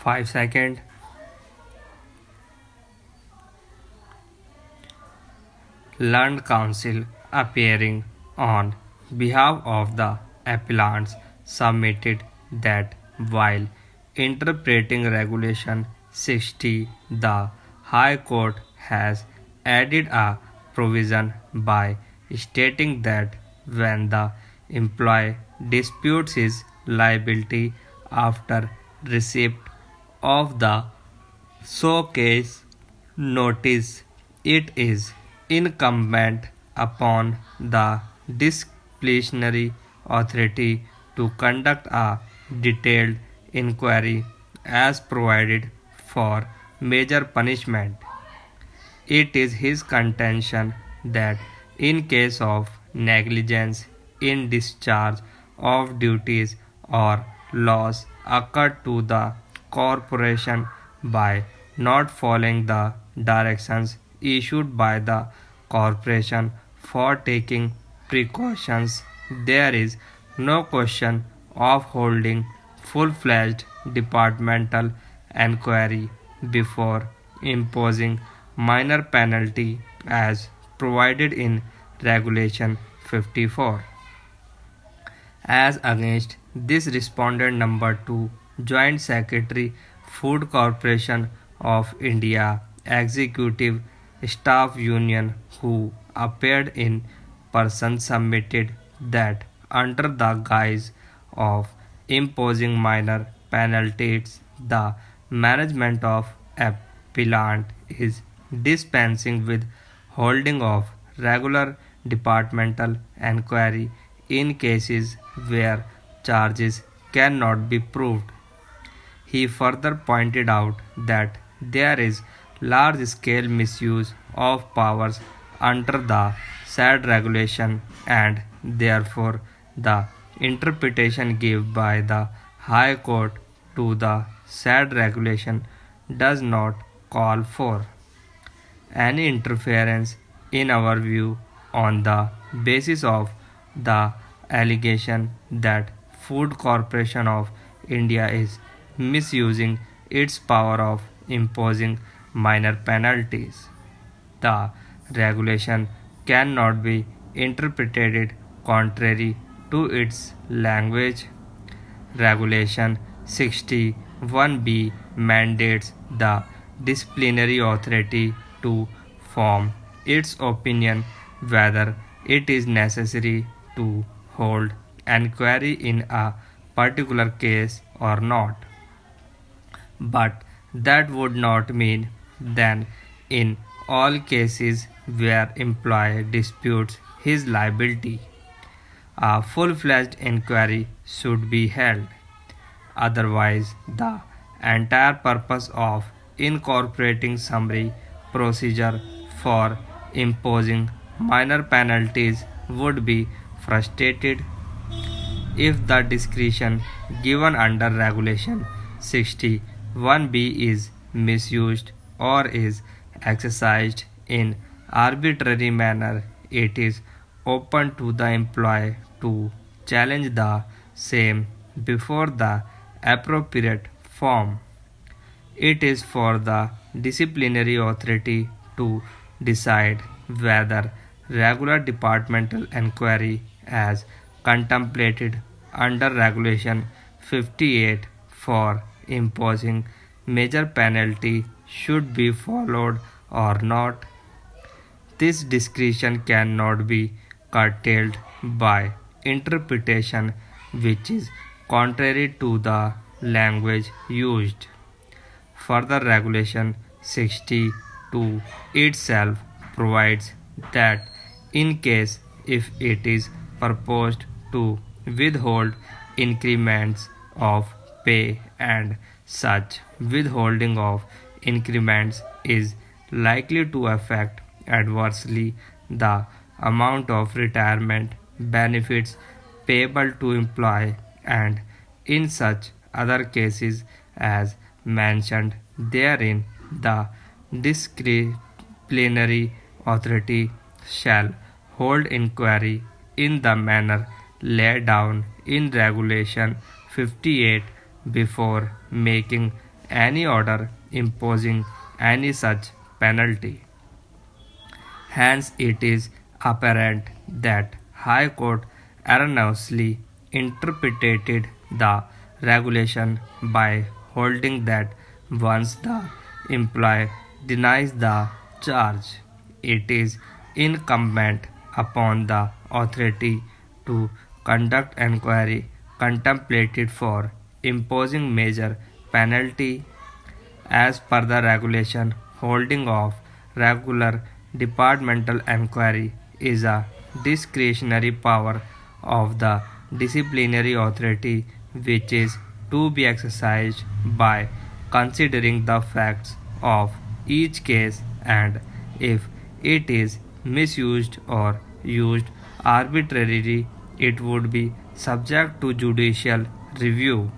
5 seconds. Learned counsel appearing on behalf of the appellants submitted that while interpreting Regulation 60, the High Court has added a provision by stating that when the employee disputes his liability after receipt of the showcase notice, it is incumbent upon the disciplinary authority to conduct a detailed inquiry as provided for major punishment. It is his contention that in case of negligence in discharge of duties or loss occurred to the corporation by not following the directions issued by the corporation for taking precautions, there is no question of holding full-fledged departmental enquiry before imposing minor penalty as provided in Regulation 54. As against this, respondent number 2, Joint Secretary, Food Corporation of India Executive Staff Union, who appeared in person, submitted that under the guise of imposing minor penalties, the management of appellant is dispensing with holding of regular departmental enquiry in cases where charges cannot be proved. He further pointed out that there is large scale misuse of powers under the said regulation, and therefore the interpretation given by the High Court to the said regulation does not call for any interference in our view on the basis of the allegation that Food Corporation of India is misusing its power of imposing minor penalties. The regulation cannot be interpreted contrary to its language. Regulation 61B mandates the disciplinary authority to form its opinion whether it is necessary to hold enquiry in a particular case or not. But that would not mean then in all cases where employee disputes his liability, a full-fledged inquiry should be held. Otherwise, the entire purpose of incorporating summary procedure for imposing minor penalties would be frustrated. If the discretion given under Regulation 61B is misused or is exercised in arbitrary manner, it is open to the employee to challenge the same before the appropriate form. It is for the disciplinary authority to decide whether regular departmental enquiry as contemplated under Regulation 58 for imposing major penalty should be followed or not. This discretion cannot be curtailed by interpretation which is contrary to the language used. Further, Regulation 62 itself provides that in case if it is proposed to withhold increments of pay and such withholding of increments is likely to affect adversely the amount of retirement benefits payable to employee, and in such other cases as mentioned therein, the disciplinary authority shall hold inquiry in the manner laid down in Regulation 58 before making any order imposing any such penalty. Hence, it is apparent that High Court erroneously interpreted the regulation by holding that once the employee denies the charge, it is incumbent upon the authority to conduct inquiry contemplated for imposing major penalty as per the regulation. Holding of regular departmental inquiry is a discretionary power of the disciplinary authority which is to be exercised by considering the facts of each case, and if it is misused or used arbitrarily, it would be subject to judicial review.